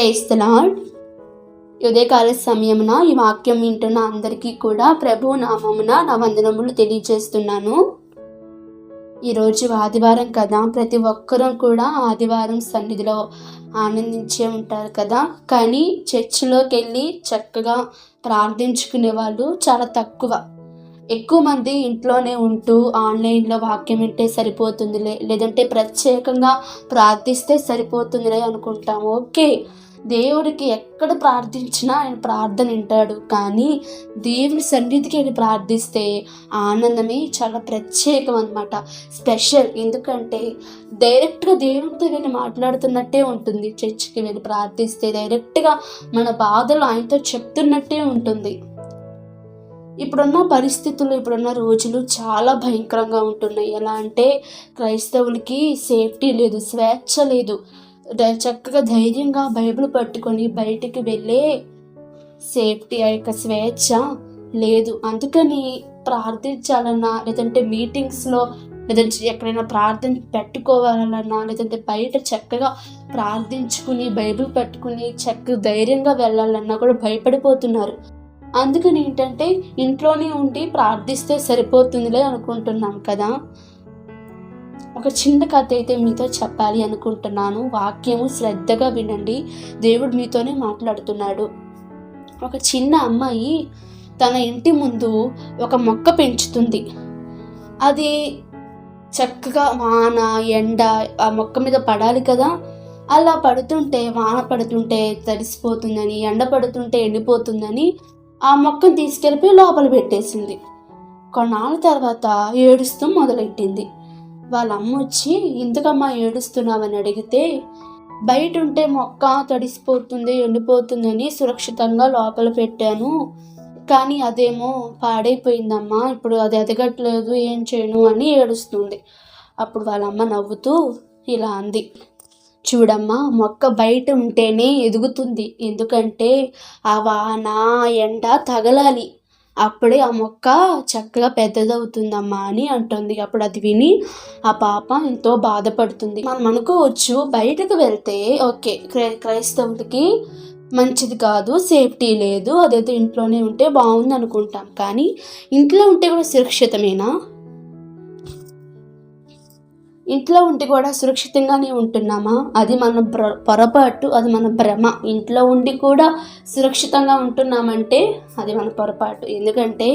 Praise the lord. ఉదయకాల సమయమున ఈ వాక్యం వింటున్న అందరికీ కూడా ప్రభు నామమున నా వందనములు తెలియజేస్తున్నాను. ఈరోజు ఆదివారం కదా, ప్రతి ఒక్కరూ కూడా ఆదివారం సన్నిధిలో ఆనందించే ఉంటారు కదా. కానీ చర్చిలోకి వెళ్ళి చక్కగా ప్రార్థించుకునే వాళ్ళు చాలా తక్కువ. ఎక్కువ మంది ఇంట్లోనే ఉంటూ ఆన్లైన్లో వాక్యం వింటే సరిపోతుందిలే, లేదంటే ప్రత్యేకంగా ప్రార్థిస్తే సరిపోతుందిలే అనుకుంటాము. ఓకే, దేవుడికి ఎక్కడ ప్రార్థించినా ఆయన ప్రార్థన వింటాడు. కానీ దేవుని సన్నిధికి వెళ్ళి ప్రార్థిస్తే ఆనందమే చాలా ప్రత్యేకం అన్నమాట, స్పెషల్. ఎందుకంటే డైరెక్ట్గా దేవునితో వెళ్ళి మాట్లాడుతున్నట్టే ఉంటుంది. చర్చికి వెళ్ళి ప్రార్థిస్తే డైరెక్ట్గా మన బాధలు ఆయనతో చెప్తున్నట్టే ఉంటుంది. ఇప్పుడున్న పరిస్థితులు, ఇప్పుడున్న రోజులు చాలా భయంకరంగా ఉంటున్నాయి. ఎలా అంటే క్రైస్తవులకి సేఫ్టీ లేదు, స్వేచ్ఛ లేదు. చక్కగా ధైర్యంగా బైబిల్ పట్టుకొని బయటికి వెళ్ళే సేఫ్టీ, ఆ యొక్క స్వేచ్ఛ లేదు. అందుకని ప్రార్థించాలన్నా, లేదంటే మీటింగ్స్లో, లేదంటే ఎక్కడైనా ప్రార్థన పెట్టుకోవాలన్నా, లేదంటే బయట చక్కగా ప్రార్థించుకుని బైబిల్ పట్టుకుని చక్కగా ధైర్యంగా వెళ్ళాలన్నా కూడా భయపడిపోతున్నారు. అందుకని ఏంటంటే ఇంట్లోనే ఉండి ప్రార్థిస్తే సరిపోతుందిలే అనుకుంటున్నాం కదా. ఒక చిన్న కథ అయితే మీతో చెప్పాలి అనుకుంటున్నాను. వాక్యము శ్రద్ధగా వినండి, దేవుడు మీతోనే మాట్లాడుతున్నాడు. ఒక చిన్న అమ్మాయి తన ఇంటి ముందు ఒక మొక్క పెంచుతుంది. అది చక్కగా వాన ఎండ ఆ మొక్క మీద పడాలి కదా. అలా పడుతుంటే, వాన పడుతుంటే తడిసిపోతుందని, ఎండ పడుతుంటే ఎండిపోతుందని ఆ మొక్కను తీసుకెళ్ళిపోయి లోపల పెట్టేసింది. కొన్నాళ్ళ తర్వాత ఏడుస్తూ మొదలెట్టింది. వాళ్ళ అమ్మ వచ్చి, ఎందుకమ్మా ఏడుస్తున్నావని అడిగితే, బయట ఉంటే మొక్క తడిసిపోతుంది, ఎండిపోతుందని సురక్షితంగా లోపల పెట్టాను, కానీ అదేమో పాడైపోయిందమ్మా, ఇప్పుడు అది ఎదగట్లేదు, ఏం చేయను అని ఏడుస్తుంది. అప్పుడు వాళ్ళ అమ్మ నవ్వుతూ ఇలా అంది, చూడమ్మా, మొక్క బయట ఉంటేనే ఎదుగుతుంది. ఎందుకంటే ఆ వాన ఎండ తగలాలి, అప్పుడే ఆ మొక్క చక్కగా పెద్దదవుతుందమ్మా అని అంటుంది. అప్పుడు అది విని ఆ పాప ఎంతో బాధపడుతుంది. మనం అనుకోవచ్చు, బయటకు వెళ్తే ఓకే, క్రైస్తవులకి మంచిది కాదు, సేఫ్టీ లేదు, అదైతే ఇంట్లోనే ఉంటే బాగుంది అనుకుంటాం. కానీ ఇంట్లో ఉంటే కూడా సురక్షితమేనా? ఇంట్లో ఉండి కూడా సురక్షితంగానే ఉంటున్నామా? అది మన పొరపాటు, అది మన భ్రమ. ఇంట్లో ఉండి కూడా సురక్షితంగా ఉంటున్నామంటే అది మన పొరపాటు. ఎందుకంటే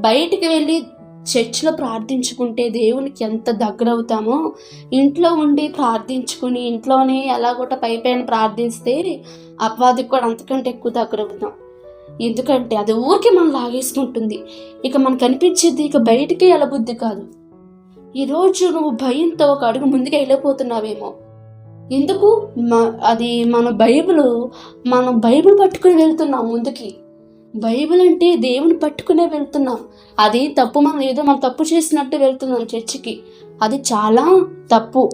బయటికి వెళ్ళి చర్చిలో ప్రార్థించుకుంటే దేవునికి ఎంత దగ్గర అవుతామో, ఇంట్లో ఉండి ప్రార్థించుకుని ఇంట్లోనే ఎలాగోట పైపైన ప్రార్థిస్తే అపవాదికి కూడా అంతకంటే ఎక్కువ దగ్గర అవుతాం. ఎందుకంటే అది ఊరికే మనం లాగేసుకుంటుంది. ఇక మనకు అనిపించేది ఇక బయటికి వెళ్ళబుద్ధి కాదు. ఈరోజు నువ్వు భయంతో ఒక అడుగు ముందుకు వెళ్ళిపోతున్నావేమో. ఎందుకు? అది మనం బైబిల్ పట్టుకుని వెళ్తున్నాం ముందుకి. బైబిల్ అంటే దేవుని పట్టుకునే వెళ్తున్నాం. అది తప్పు. మనం తప్పు చేసినట్టు వెళ్తున్నాం చర్చికి, అది చాలా తప్పు.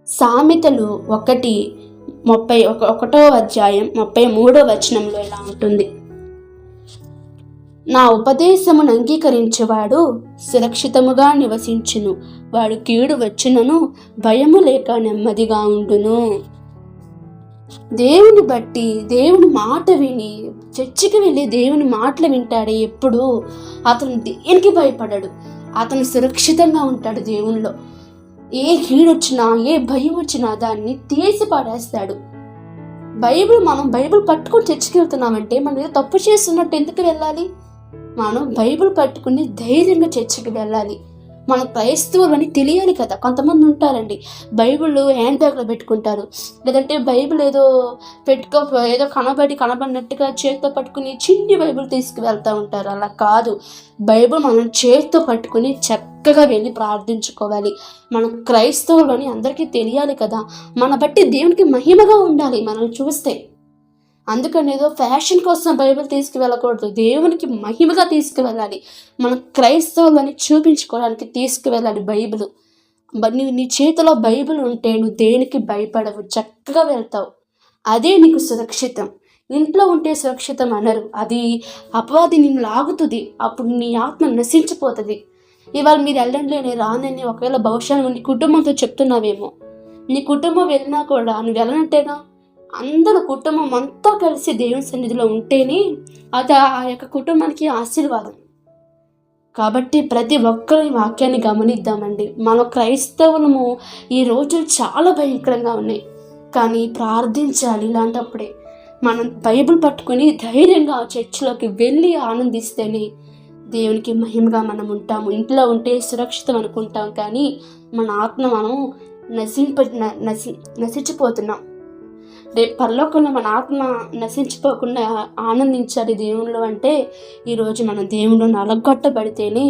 సామెతలు 1:31 అధ్యాయం 33వ వచనంలో ఇలా ఉంటుంది, నా ఉపదేశమును అంగీకరించేవాడు సురక్షితముగా నివసించును, వాడు కీడు వచ్చినను భయము లేక నెమ్మదిగా ఉండును. దేవుని బట్టి, దేవుని మాట విని చర్చికి వెళ్ళి దేవుని మాటలు వింటాడే ఎప్పుడు అతను దేనికి భయపడడు. అతను సురక్షితంగా ఉంటాడు దేవునిలో. ఏ కీడు వచ్చినా, ఏ భయం వచ్చినా దాన్ని తీసి పడేస్తాడు. మనం బైబిల్ పట్టుకొని చర్చికి వెళ్తున్నామంటే మనం ఏదో తప్పు చేస్తున్నట్టు ఎందుకు వెళ్ళాలి? మనం బైబిల్ పట్టుకుని ధైర్యంగా చర్చికి వెళ్ళాలి. మన క్రైస్తవులు అని తెలియాలి కదా. కొంతమంది ఉంటారండి, బైబిల్ హ్యాండ్ బ్యాగ్లో పెట్టుకుంటారు, లేదంటే బైబిల్ ఏదో కనబడినట్టుగా చేతితో పట్టుకుని చిన్ని బైబిల్ తీసుకువెళ్తూ ఉంటారు. అలా కాదు, బైబిల్ మనం చేతితో పట్టుకుని చక్కగా వెళ్ళి ప్రార్థించుకోవాలి. మన క్రైస్తవులు అని అందరికీ తెలియాలి కదా. మన బట్టి దేవునికి మహిమగా ఉండాలి మనం చూస్తే. అందుకని ఏదో ఫ్యాషన్ కోసం బైబిల్ తీసుకువెళ్ళకూడదు, దేవునికి మహిమగా తీసుకువెళ్ళాలి. మన క్రైస్తవులని చూపించుకోవడానికి తీసుకువెళ్ళాలి బైబిల్. నీ చేతిలో బైబిల్ ఉంటే నువ్వు దేనికి భయపడవు, చక్కగా వెళ్తావు. అదే నీకు సురక్షితం. ఇంట్లో ఉంటే సురక్షితం అనరు, అది అపవాది నిన్ను లాగుతుంది, అప్పుడు నీ ఆత్మ నశించిపోతుంది. ఇవాళ మీరు వెళ్ళండి, నేను రానని ఒకవేళ బహుశా నీ కుటుంబంతో చెప్తున్నావేమో. నీ కుటుంబం వెళ్ళినా కూడా నువ్వు వెళ్ళనట్టేగా. అందరూ కుటుంబం అంతా కలిసి దేవుని సన్నిధిలో ఉంటేనే అది ఆ యొక్క కుటుంబానికి ఆశీర్వాదం. కాబట్టి ప్రతి ఒక్కరు ఈ వాక్యాన్ని గమనిద్దామండి. మన క్రైస్తవులము ఈ రోజులు చాలా భయంకరంగా ఉన్నాయి, కానీ ప్రార్థించాలి. ఇలాంటప్పుడే మనం బైబిల్ పట్టుకుని ధైర్యంగా చర్చిలోకి వెళ్ళి ఆనందిస్తేనే దేవునికి మహిమగా మనం ఉంటాము. ఇంట్లో ఉంటే సురక్షితం అనుకుంటాం, కానీ మన ఆత్మ మనం నశించిపోతున్నాం. రేపు పరలోకంలో మన ఆత్మ నశించిపోకుండా ఆనందించాలి దేవుళ్ళు అంటే ఈరోజు మనం దేవుళ్ళు నలగొట్టబడితేనే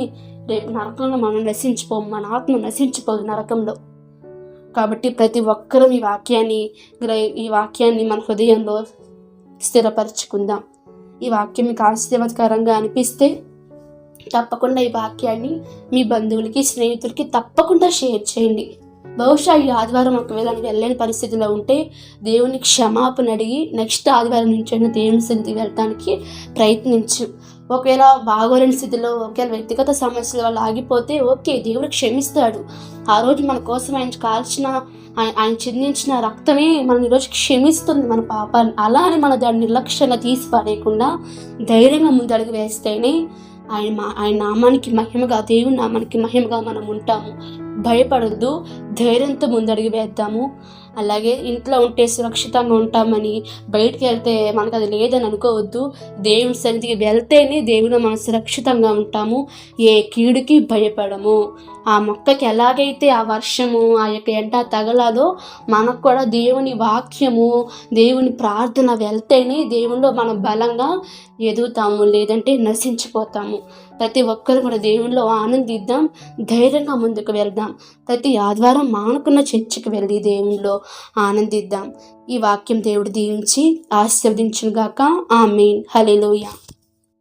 రేపు నరకంలో మనం నశించిపోము, మన ఆత్మ నశించిపోదు నరకంలో. కాబట్టి ప్రతి ఒక్కరూ ఈ వాక్యాన్ని మన హృదయంలో స్థిరపరచుకుందాం. ఈ వాక్యం మీకు ఆశీర్వాదకరంగా అనిపిస్తే తప్పకుండా ఈ వాక్యాన్ని మీ బంధువులకి, స్నేహితులకి తప్పకుండా షేర్ చేయండి. బహుశా ఈ ఆదివారం ఒకవేళ వెళ్ళలేని పరిస్థితిలో ఉంటే దేవుని క్షమాపణ అడిగి నెక్స్ట్ ఆదివారం నుంచి దేవుని సన్నిధికి వెళ్ళటానికి ప్రయత్నించు. ఒకవేళ బాగోలేని స్థితిలో ఒకవేళ వ్యక్తిగత సమస్యల వల్ల ఆగిపోతే ఓకే, దేవుడు క్షమిస్తాడు. ఆ రోజు మన కోసం ఆయన చిందించిన రక్తమే మనం ఈరోజు క్షమిస్తుంది మన పాపాన్ని. అలా అని మన దాన్ని నిర్లక్ష్యంగా తీసి పారేయకుండా ధైర్యంగా ముందడుగు వేస్తేనే ఆయన నామానికి మహిమగా, దేవుని నామానికి మహిమగా మనం ఉంటాము. భయపడొద్దు, ధైర్యంతో ముందడుగు వేద్దాము. అలాగే ఇంట్లో ఉంటే సురక్షితంగా ఉంటామని బయటికి వెళ్తే మనకు అది లేదని అనుకోవద్దు. దేవుని సన్నిధికి వెళ్తేనే దేవుడు మనం సురక్షితంగా ఉంటాము, ఏ కీడుకి భయపడము. ఆ మొక్కకి ఎలాగైతే ఆ వర్షము, ఆ యొక్క ఎండ తగలాలో మనకు కూడా దేవుని వాక్యము, దేవుని ప్రార్థన వెళ్తేనే దేవునిలో మనం బలంగా ఎదుగుతాము, లేదంటే నశించిపోతాము. ప్రతి ఒక్కరు కూడా దేవునిలో ఆనందిద్దాం, ధైర్యంగా ముందుకు వెళ్దాం. ప్రతి ఆదివారం మానుకున్న చర్చికి వెళ్ళి దేవునిలో ఆనందిద్దాం. ఈ వాక్యం దేవుడు దీవించి ఆశీర్వదించుగాక. ఆమేన్. హల్లెలూయా.